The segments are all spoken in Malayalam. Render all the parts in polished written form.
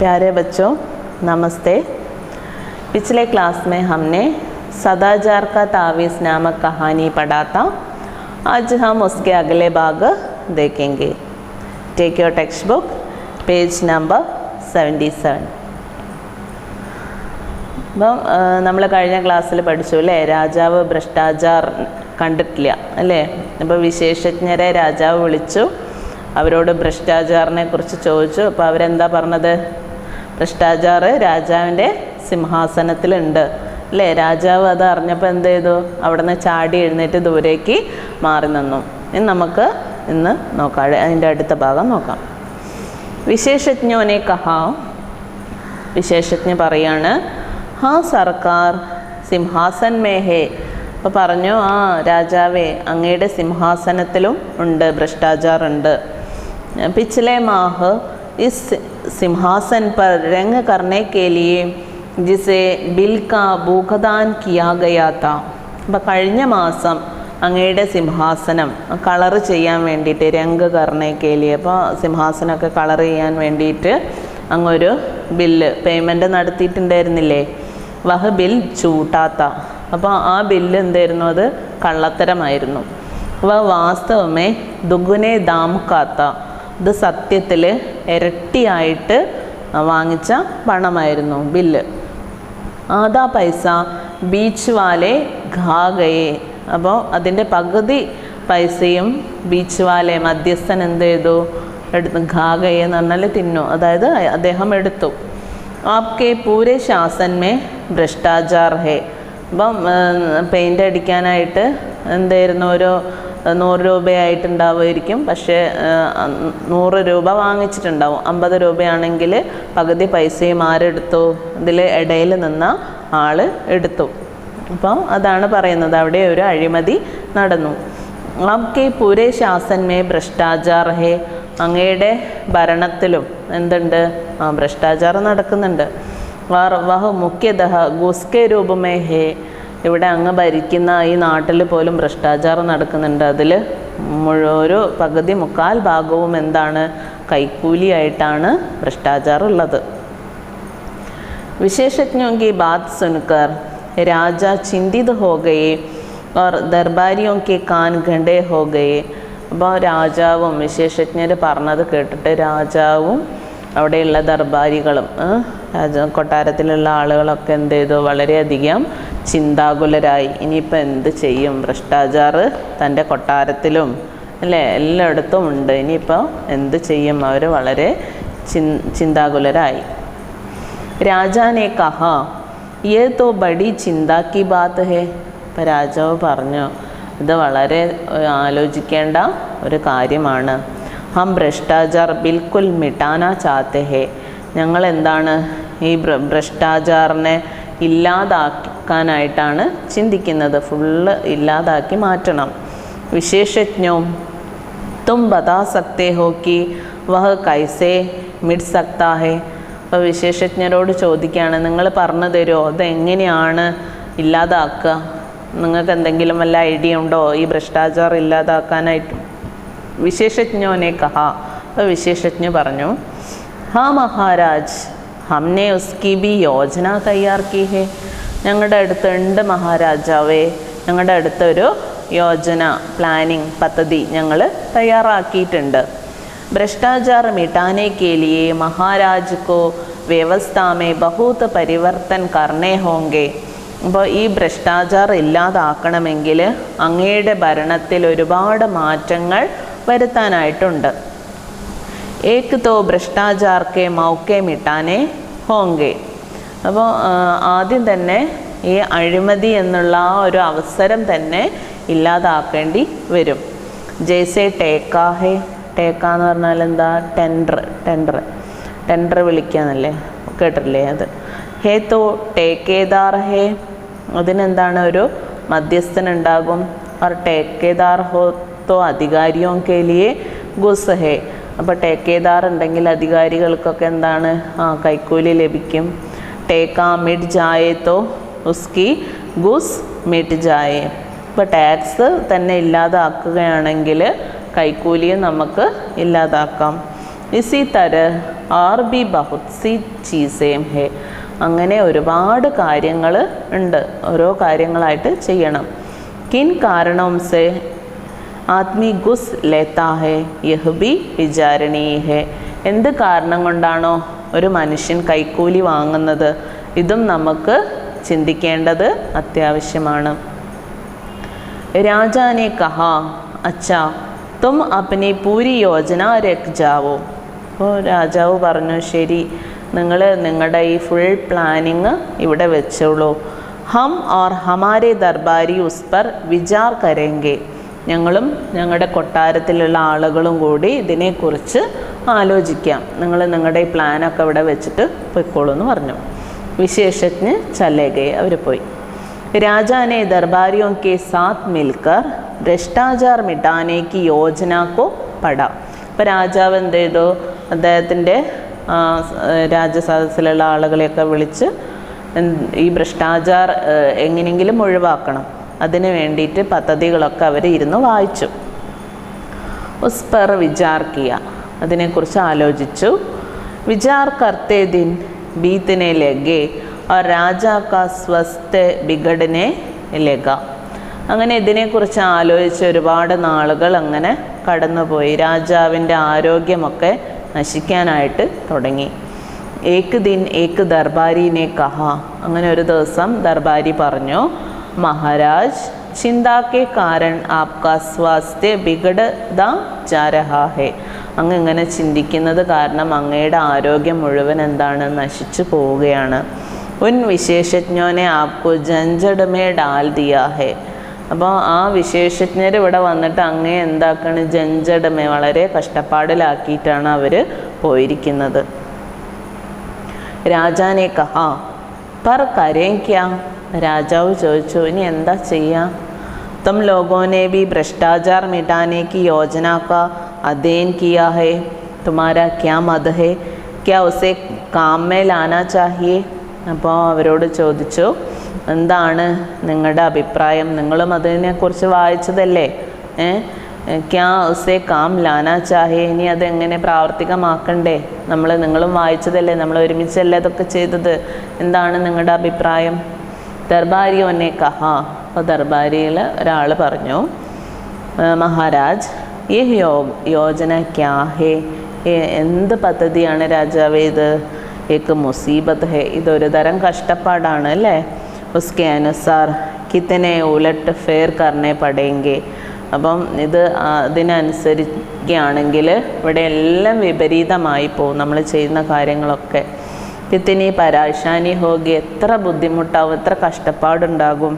प्यारे बच्चों नमस्ते। पिछले क्लास में हमने सदाचार का तावीज़ नामक कहानी पढ़ा था। आज हम उसके अगले भाग देखेंगे। Take your textbook, page number 77. അപ്പം നമ്മൾ കഴിഞ്ഞ ക്ലാസ്സിൽ പഠിച്ചു അല്ലേ, രാജാവ് ഭ്രഷ്ടാചാർ കണ്ടിട്ടില്ല അല്ലേ. അപ്പോൾ വിശേഷജ്ഞരെ രാജാവ് വിളിച്ചു, അവരോട് ഭ്രഷ്ടാചാറിനെ കുറിച്ച് ചോദിച്ചു. അപ്പോൾ അവരെന്താ പറഞ്ഞത്? ഭ്രഷ്ടാചാർ രാജാവിൻ്റെ സിംഹാസനത്തിലുണ്ട് അല്ലേ. രാജാവ് അത് അറിഞ്ഞപ്പോൾ എന്ത് ചെയ്തു? അവിടെ നിന്ന് ചാടി എഴുന്നേറ്റ് ദൂരേക്ക് മാറി നിന്നു. ഇനി നമുക്ക് ഇന്ന് നോക്കാം, അതിൻ്റെ അടുത്ത ഭാഗം നോക്കാം. വിശേഷജ്ഞോനെ കഹാ, വിശേഷജ്ഞ പറയാണ്, ഹാ സർക്കാർ സിംഹാസൻ മേ ഹേ. അപ്പോൾ പറഞ്ഞു, ആ രാജാവേ, അങ്ങയുടെ സിംഹാസനത്തിലും ഉണ്ട് ഭ്രഷ്ടാചാറുണ്ട്. पिछले माह इस सिंहासन पर रंग करने के लिए जिसे बिल का भूखदान किया गया था. അപ്പോൾ കഴിഞ്ഞ മാസം അങ്ങയുടെ സിംഹാസനം കളർ ചെയ്യാൻ വേണ്ടിയിട്ട്, രംഗ് കർണേക്കേലി, അപ്പോൾ സിംഹാസനമൊക്കെ കളർ ചെയ്യാൻ വേണ്ടിയിട്ട് അങ്ങൊരു ബില്ല് പേയ്മെൻറ്റ് നടത്തിയിട്ടുണ്ടായിരുന്നില്ലേ. വഹ ബിൽ ചൂട്ടാത്ത, അപ്പോൾ ആ ബില്ല് എന്തായിരുന്നു? അത് കള്ളത്തരമായിരുന്നു. വാസ്തവമേ ദുഗുനെ ദാം കാത്ത, ഇത് സത്യത്തിൽ ഇരട്ടിയായിട്ട് വാങ്ങിച്ച പണമായിരുന്നു ബില്ല്. ആദാ പൈസ ബീച്ച് വാലെ ഖാ ഗയേ, അപ്പോൾ അതിൻ്റെ പകുതി പൈസയും ബീച്ച് വാലെ മധ്യസ്ഥൻ എന്ത് ചെയ്തു? എടുത്തു. ഖാ ഗയേ എന്ന് പറഞ്ഞാൽ തിന്നു, അതായത് അദ്ദേഹം എടുത്തു. ആപ്കെ പൂരെ ശാസൻ മേ ഭ്രഷ്ടാചാർ ഹേ. അപ്പം പെയിൻ്റ് അടിക്കാനായിട്ട് എന്തായിരുന്നു? ഒരു 100 രൂപയായിട്ടുണ്ടാവുമായിരിക്കും, പക്ഷേ 100 രൂപ വാങ്ങിച്ചിട്ടുണ്ടാവും. 50 രൂപയാണെങ്കിൽ പകുതി പൈസയും ആരെടുത്തു? ഇതിൽ ഇടയിൽ നിന്ന ആൾ എടുത്തു. അപ്പോൾ അതാണ് പറയുന്നത്, അവിടെ ഒരു അഴിമതി നടന്നു. ആപ്കെ പൂരെ ശാസൻ മേ ഭ്രഷ്ടാചാർ ഹേ, അങ്ങയുടെ ഭരണത്തിലും എന്തുണ്ട്? ഭ്രഷ്ടാചാർ നടക്കുന്നുണ്ട്. വഹ മുഖ്യതഃ ഗുസ്കെ രൂപമേ ഹേ, ഇവിടെ അങ്ങ് ഭരിക്കുന്ന ഈ നാട്ടിൽ പോലും ഭ്രഷ്ടാചാർ നടക്കുന്നുണ്ട്. അതിൽ ഒരു പകുതി മുക്കാൽ ഭാഗവും എന്താണ്? കൈക്കൂലിയായിട്ടാണ് ഭ്രഷ്ടാചാർ ഉള്ളത്. വിശേഷജ്ഞോं की बात सुनकर राजा चिंतित हो गए और दरबारियों के कान गंडे हो गए. അപ്പോൾ രാജാവും വിശേഷജ്ഞർ പറഞ്ഞത് കേട്ടിട്ട് രാജാവും അവിടെയുള്ള ദർബാരികളും കൊട്ടാരത്തിലുള്ള ആളുകളൊക്കെ എന്ത് ചെയ്തു? വളരെയധികം ചിന്താകുലരായി. ഇനിയിപ്പോൾ എന്ത് ചെയ്യും? ഭ്രഷ്ടാചാർ തൻ്റെ കൊട്ടാരത്തിലും അല്ലേ എല്ലായിടത്തും ഉണ്ട്, ഇനിയിപ്പോൾ എന്ത് ചെയ്യും? അവർ വളരെ ചിന്താകുലരായി. രാജാനെ കഹാ യേ തോ ബഡി ചിന്താ കി ബാത്ത് ഹേ. ഇപ്പം രാജാവ് പറഞ്ഞു, ഇത് വളരെ ആലോചിക്കേണ്ട ഒരു കാര്യമാണ്. ഹം ഭ്രഷ്ടാചാർ ബിൽക്കുൽ മിട്ടാന ചാത്തെ ഹേ. ഞങ്ങൾ എന്താണ്? ഈ ഭ്രഷ്ടാചാറിനെ ഇല്ലാതാക്കാനായിട്ടാണ് ചിന്തിക്കുന്നത്. ഫുള്ള് ഇല്ലാതാക്കി മാറ്റണം. വിശേഷജ്ഞോം തും ബതാ സക്തേ ഹോ കി വഹ കൈസേ മിട് സക്താ ഹേ. അപ്പോൾ വിശേഷജ്ഞരോട് ചോദിക്കുകയാണ്, നിങ്ങൾ പറഞ്ഞു തരുമോ അതെങ്ങനെയാണ് ഇല്ലാതാക്കുക? നിങ്ങൾക്ക് എന്തെങ്കിലും വല്ല ഐഡിയ ഉണ്ടോ ഈ ഭ്രഷ്ടാചാർ ഇല്ലാതാക്കാനായിട്ട്? വിശേഷജ്ഞോനെ കഹാ, അപ്പോൾ വിശേഷജ്ഞ പറഞ്ഞു, ഹാ മഹാരാജ് ഹംനെ ഉസ്കി ബി യോജന തയ്യാർ കി ഹേ. ഞങ്ങളുടെ അടുത്തുണ്ട് മഹാരാജാവേ, ഞങ്ങളുടെ അടുത്തൊരു യോജന, പ്ലാനിങ്, പദ്ധതി ഞങ്ങൾ തയ്യാറാക്കിയിട്ടുണ്ട്. ഭ്രഷ്ടാചാർ മിട്ടാനെ കെ ലിയേ മഹാരാജ് കോ വ്യവസ്ഥ മേ ബഹുത് പരിവർത്തൻ കർണേ ഹോങ്കെ. അപ്പോൾ ഈ ഭ്രഷ്ടാചാർ ഇല്ലാതാക്കണമെങ്കിൽ അങ്ങയുടെ ഭരണത്തിൽ ഒരുപാട് മാറ്റങ്ങൾ വരുത്താനായിട്ടുണ്ട്. ഏക് തോ ഭ്രഷ്ടാചാർ കെ മൗക്കെ മിട്ടാനെ ഹോങ്കെ. അപ്പോൾ ആദ്യം തന്നെ ഈ അഴിമതി എന്നുള്ള ആ ഒരു അവസരം തന്നെ ഇല്ലാതാക്കേണ്ടി വരും. ജയ്സെ ടേക്കാ ഹേ. ടേക്ക എന്ന് പറഞ്ഞാൽ എന്താ? ടെൻഡർ വിളിക്കാന്നല്ലേ, കേട്ടില്ലേ അത്? ഹേ തോ ടേക്കേദാർ ഹേ, അതിനെന്താണ്? ഒരു മധ്യസ്ഥനുണ്ടാകും. और ठेकेदार हो तो അധികാരിയോं के लिए ഗുസ് ഹേ. അപ്പോൾ ടേക്കേദാർ ഉണ്ടെങ്കിൽ അധികാരികൾക്കൊക്കെ എന്താണ്? കൈക്കൂലി ലഭിക്കും. ടേക്കാ മിട്ട് ജായേ തോ ഉസ്കി ഗുസ് മിട്ട് ജായേ. ഇപ്പോൾ ടാക്സ് തന്നെ ഇല്ലാതാക്കുകയാണെങ്കിൽ കൈക്കൂലിയും നമുക്ക് ഇല്ലാതാക്കാം. ഇസി തര और भी बहुत सी चीज़േം ഹേ. അങ്ങനെ ഒരുപാട് കാര്യങ്ങൾ ഉണ്ട്, ഓരോ കാര്യങ്ങളായിട്ട് ചെയ്യണം. കിൻ കാരണവും സെ ആദ്മി ഗുസ് ലേത്താ ഹേ യഹ് ബി വിചാരണീയ ഹേ. എന്ത് കാരണം കൊണ്ടാണോ ഒരു മനുഷ്യൻ കൈക്കൂലി വാങ്ങുന്നത്, ഇതും നമുക്ക് ചിന്തിക്കേണ്ടത് അത്യാവശ്യമാണ്. രാജാനെ കഹാ അച്ഛാ തും അപ്നി പൂരി യോജന രഖ് ജാവോ. അപ്പോൾ രാജാവ് പറഞ്ഞു, ശരി, നിങ്ങൾ നിങ്ങളുടെ ഈ ഫുൾ പ്ലാനിങ് ഇവിടെ വെച്ചോളൂ. ഹം ഓർ ഹമാരെ ദർബാരി ഉസ് പർ വിചാർ കരേങ്കെ. ഞങ്ങളും ഞങ്ങളുടെ കൊട്ടാരത്തിലുള്ള ആളുകളും കൂടി ഇതിനെക്കുറിച്ച് ആലോചിക്കാം. നിങ്ങൾ നിങ്ങളുടെ ഈ പ്ലാനൊക്കെ ഇവിടെ വെച്ചിട്ട് പൊയ്ക്കോളൂ എന്ന് പറഞ്ഞു. വിശേഷജ്ഞ് ചലേഗെ, അവർ പോയി. രാജാനെ ദർബാരിയോ കെ സാത്ത് മിൽക്കർ ഭ്രഷ്ടാചാർ മിട്ടാനെ കി യോജന കോ പഠ. അപ്പോൾ രാജാവ് എന്ത് ചെയ്തു, അദ്ദേഹത്തിൻ്റെ രാജസദസ്സിലുള്ള ആളുകളെയൊക്കെ വിളിച്ച് ഈ ഭ്രഷ്ടാചാർ എങ്ങനെയെങ്കിലും ഒഴിവാക്കണം, അതിന് വേണ്ടിയിട്ട് പദ്ധതികളൊക്കെ അവർ ഇരുന്ന് വായിച്ചു. ഉസ് പർ വിചാർ കിയ, അതിനെക്കുറിച്ച് ആലോചിച്ചു. വിചാർ കർത്തേ ദിൻ ബീത്തിനെ ലഗേ और രാജാ കാ സ്വസ്ഥ ബിഗഡനെ ലഗ. അങ്ങനെ ഇതിനെക്കുറിച്ച് ആലോചിച്ച് ഒരുപാട് നാളുകൾ അങ്ങനെ കടന്നുപോയി. രാജാവിൻ്റെ ആരോഗ്യമൊക്കെ നശിക്കാനായിട്ട് തുടങ്ങി. ഏക് ദിൻ ഏക് ദർബാരിനെ കഹ. അങ്ങനെ ഒരു ദിവസം ദർബാരി പറഞ്ഞു, മഹാരാജ് ചിന്താ കെ കാരൺ ആപ്കാ സ്വാസ്ഥ്യ ബിഗഡതാ ജാ രഹാ ഹേ. അങ്ങ് ഇങ്ങനെ ചിന്തിക്കുന്നത് കാരണം അങ്ങയുടെ ആരോഗ്യം മുഴുവൻ എന്താണ്, നശിച്ചു പോവുകയാണ്. ഉൻ വിശേഷജ്ഞോനെ ആപ്കോ ജഞ്ചഡ് മേ ഡാൽ ദിയാ ഹേ. അപ്പോൾ ആ വിശേഷജ്ഞർ ഇവിടെ വന്നിട്ട് അങ്ങേ എന്താക്കാണ്, ജഞ്ചഡമേ, വളരെ കഷ്ടപ്പാടിലാക്കിയിട്ടാണ് അവർ പോയിരിക്കുന്നത്. രാജാനെ കഹാ പർ കരേം ക്യാ. രാജാവ് ചോദിച്ചു, ഇനി എന്താ ചെയ്യാം. തും ലോഗോനെ ഭി ഭ്രഷ്ടാചാർ മിട്ടാനെ കി യോജന കാ അധ്യയൻ കിയാ ഹേ, തുമാരാ ക്യാ മത് ഹേ, ക്യാ ഉസേ കാം മേ ലാനാ ചാഹിയേ. അപ്പോൾ അവരോട് ചോദിച്ചു, എന്താണ് നിങ്ങളുടെ അഭിപ്രായം, നിങ്ങളും അതിനെക്കുറിച്ച് വായിച്ചതല്ലേ, ക്യാ ഉസേ കാം ലാനാ ചാഹേ, ഇനി അതെങ്ങനെ പ്രാവർത്തികമാക്കണ്ടേ, നിങ്ങളും വായിച്ചതല്ലേ, നമ്മൾ ഒരുമിച്ചല്ലേ അതൊക്കെ ചെയ്തത്, എന്താണ് നിങ്ങളുടെ അഭിപ്രായം. ദർബാരിയോനെ കഹാ. അപ്പോൾ ദർബാരിയിൽ ഒരാൾ പറഞ്ഞു, മഹാരാജ് ഈ യോജന ക്യാ ഹേ, എന്ത് പദ്ധതിയാണ് രാജാവേ ഇത്. ഏക്ക് മുസീബത്ത് ഹേ, ഇതൊരു തരം കഷ്ടപ്പാടാണ് അല്ലേ. ഉസ്കെ അനുസാർ കിത്തനെ ഉലട്ട് ഫേർ കർണേ പടേങ്കെ. അപ്പം ഇത് അതിനനുസരിക്കുകയാണെങ്കിൽ ഇവിടെ എല്ലാം വിപരീതമായി പോകും, നമ്മൾ ചെയ്യുന്ന കാര്യങ്ങളൊക്കെ. കിത്തനി പരാശാനി ഹോഗി, എത്ര ബുദ്ധിമുട്ടാവും, എത്ര കഷ്ടപ്പാടുണ്ടാകും.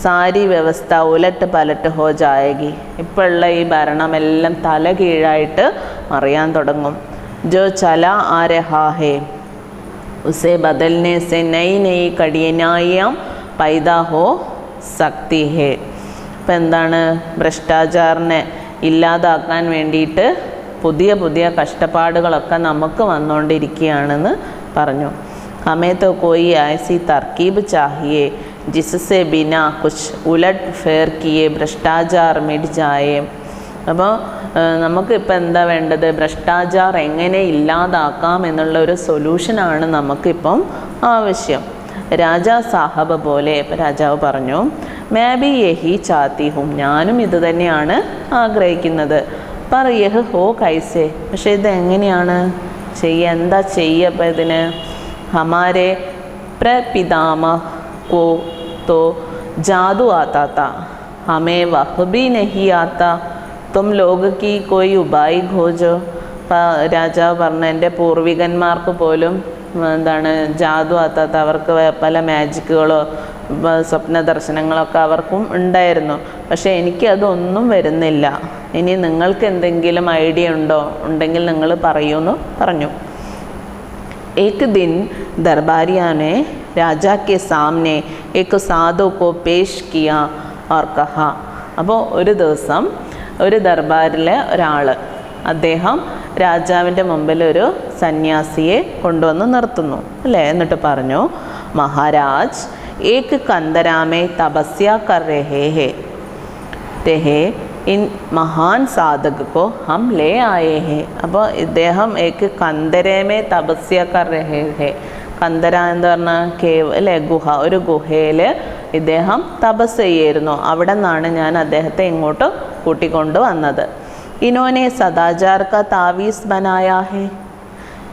സാരി വ്യവസ്ഥ ഉലട്ട് പലട്ട് ഹോ ജായകി. ഇപ്പോഴുള്ള ഈ ഭരണമെല്ലാം തല കീഴായിട്ട് മറിയാൻ തുടങ്ങും. ജോ ചല ആ രഹാ ഹേ ഉസേ ബദൽനെ സെ നയി നയി കഠിനായിയാം പൈദാ ഹോ സക്തി ഹേ. ഇപ്പം എന്താണ്, ഭ്രഷ്ടാചാറിനെ ഇല്ലാതാക്കാൻ വേണ്ടിയിട്ട് പുതിയ പുതിയ കഷ്ടപ്പാടുകളൊക്കെ നമുക്ക് വന്നുകൊണ്ടിരിക്കുകയാണെന്ന് പറഞ്ഞു. ഹമേ തോ കോയി ഐസി തർക്കീബ് ചാഹിയേ ജിസ്സെ ബിനാ കുച്ച് ഉലട്ട് ഫേർ കിയേ ഭ്രഷ്ടാചാർ മിട് ജായേ. അപ്പോൾ നമുക്കിപ്പോൾ എന്താ വേണ്ടത്, ഭ്രഷ്ടാചാർ എങ്ങനെ ഇല്ലാതാക്കാം എന്നുള്ള ഒരു സൊല്യൂഷനാണ് നമുക്കിപ്പം ആവശ്യം. രാജാ സാഹബ് പോലെ, ഇപ്പം രാജാവ് പറഞ്ഞു, മേ ബി യഹി ചാത്തി ഹും, ഞാനും ഇത് തന്നെയാണ് ആഗ്രഹിക്കുന്നത്. പർ യഹ് ഹോ കൈസേ, പക്ഷേ ഇത് എങ്ങനെയാണ് ചെയ്യുക, എന്താ ചെയ്യുക. അപ്പം ഇതിന് ഹമാരെ പ്രപിതാമഹ കോ തോ ജാദു ആത്താ താ, ഹമേ വഹ് ബി നഹി ആത്താ, തും ലോക കി കോയി ഉപായി ഖോജോ. രാജാവ് പറഞ്ഞ, എൻ്റെ പൂർവികന്മാർക്ക് പോലും എന്താണ് ജാദു ആത്താത്ത, അവർക്ക് പല മാജിക്കുകളോ സ്വപ്ന ദർശനങ്ങളൊക്കെ അവർക്കും ഉണ്ടായിരുന്നു, പക്ഷേ എനിക്കതൊന്നും വരുന്നില്ല. ഇനി നിങ്ങൾക്ക് എന്തെങ്കിലും ഐഡിയ ഉണ്ടെങ്കിൽ നിങ്ങൾ പറയൂന്ന് പറഞ്ഞു. एक दिन दरबारिया ने राजा के सामने एक साधु को पेश किया और कहा. അപ്പോൾ ഒരു ദിവസം ഒരു ദർബാറിലെ ഒരാൾ, അദ്ദേഹം രാജാവിൻ്റെ മുമ്പിൽ ഒരു സന്യാസിയെ കൊണ്ടുവന്ന് നിർത്തുന്നു അല്ലേ. എന്നിട്ട് പറഞ്ഞു, മഹാരാജ് ഏക് കന്ദരാമേ തപസ്യ കർ രഹേ इन महान साधक को हम ले आए हैं. അപ്പോൾ ഇദ്ദേഹം एक कंदरे में तपस्या कर रहे हैं. കന്ദര എന്ന് പറഞ്ഞാൽ കേവ് അല്ലേ, ഗുഹ, ഒരു ഗുഹയിൽ ഇദ്ദേഹം തപസ് ചെയ്യായിരുന്നു. അവിടെ നിന്നാണ് ഞാൻ അദ്ദേഹത്തെ ഇങ്ങോട്ട് കൂട്ടിക്കൊണ്ട് വന്നത്. ഇനോനെ സദാചാർ കാ താവീസ് ബനായാ ഹേ.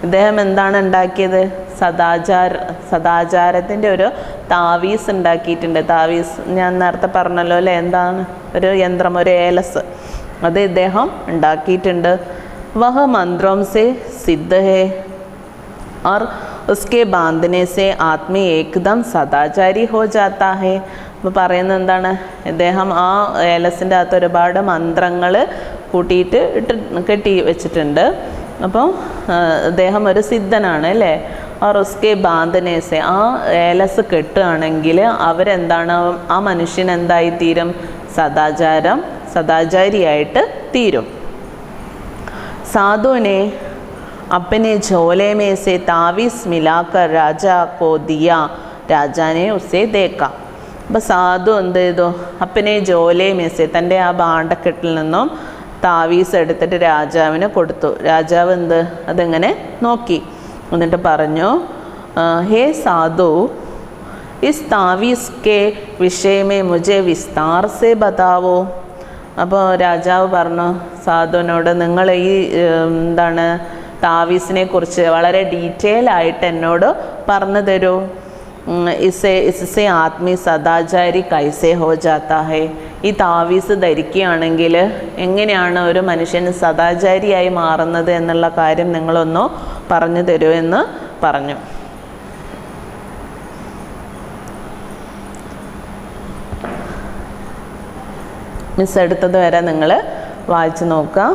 ഇദ്ദേഹം എന്താണ് ഉണ്ടാക്കിയത്? സദാചാരത്തിൻ്റെ ഒരു താവീസ് ഉണ്ടാക്കിയിട്ടുണ്ട്. താവീസ് ഞാൻ നേരത്തെ പറഞ്ഞല്ലോ അല്ലേ, എന്താണ്? ഒരു യന്ത്രം, ഒരു ഏലസ്, അത് ഇദ്ദേഹം ഉണ്ടാക്കിയിട്ടുണ്ട്. വഹ മന്ത്രം സെ സിദ്ധ ഹേ और उसके बांधने से आदमी एकदम सदाचारी हो जाता है. അപ്പോൾ പറയുന്നത് എന്താണ്? ഇദ്ദേഹം ആ ഏലസിൻ്റെ അകത്ത് ഒരുപാട് മന്ത്രങ്ങൾ കൂട്ടിയിട്ട് കെട്ടി വെച്ചിട്ടുണ്ട്. അപ്പോൾ അദ്ദേഹം ഒരു സിദ്ധനാണ് അല്ലേ. और उसके बांधने से ആ ഏലസ് കെട്ടുകയാണെങ്കിൽ അവരെന്താണ്, ആ മനുഷ്യൻ എന്തായി തീരും? സദാചാരിയായിട്ട് തീരും. സാധുവിനെ अपने झोले में से तावीज़ मिलाकर राजा को दिया. राजा ने उसे देखा. അപ്പോൾ സാധു എന്ത് ചെയ്തു? അപ്പനെ ജോലെ മേസെ, തൻ്റെ ആ ഭാണ്ഡക്കെട്ടിൽ നിന്നും താവീസ് എടുത്തിട്ട് രാജാവിന് കൊടുത്തു. രാജാവ് അതെങ്ങനെ നോക്കി. എന്നിട്ട് പറഞ്ഞു, ഹേ സാധു, ഇസ് താവീസ് കെ വിഷയമേ മുझे വിസ്താർ സെ ബതാവോ. അപ്പോൾ രാജാവ് പറഞ്ഞു സാധുവിനോട്, നിങ്ങൾ ഈ താവീസിനെ കുറിച്ച് വളരെ ഡീറ്റെയിൽ ആയിട്ട് എന്നോട് പറഞ്ഞു തരൂ. ഇസ്സെ ആത്മീ സദാചാരി കൈസേ ഹോ ജാത്താ ഹേ. ഈ താവീസ് ധരിക്കുകയാണെങ്കിൽ എങ്ങനെയാണ് ഒരു മനുഷ്യന് സദാചാരിയായി മാറുന്നത് എന്നുള്ള കാര്യം നിങ്ങളൊന്ന് പറഞ്ഞു തരൂ എന്ന് പറഞ്ഞു. മിസ് എടുത്തത് വരെ നിങ്ങൾ വായിച്ച് നോക്കുക.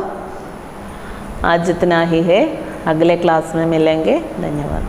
आज इतना ही है. अगले क्लास में मिलेंगे. धन्यवाद.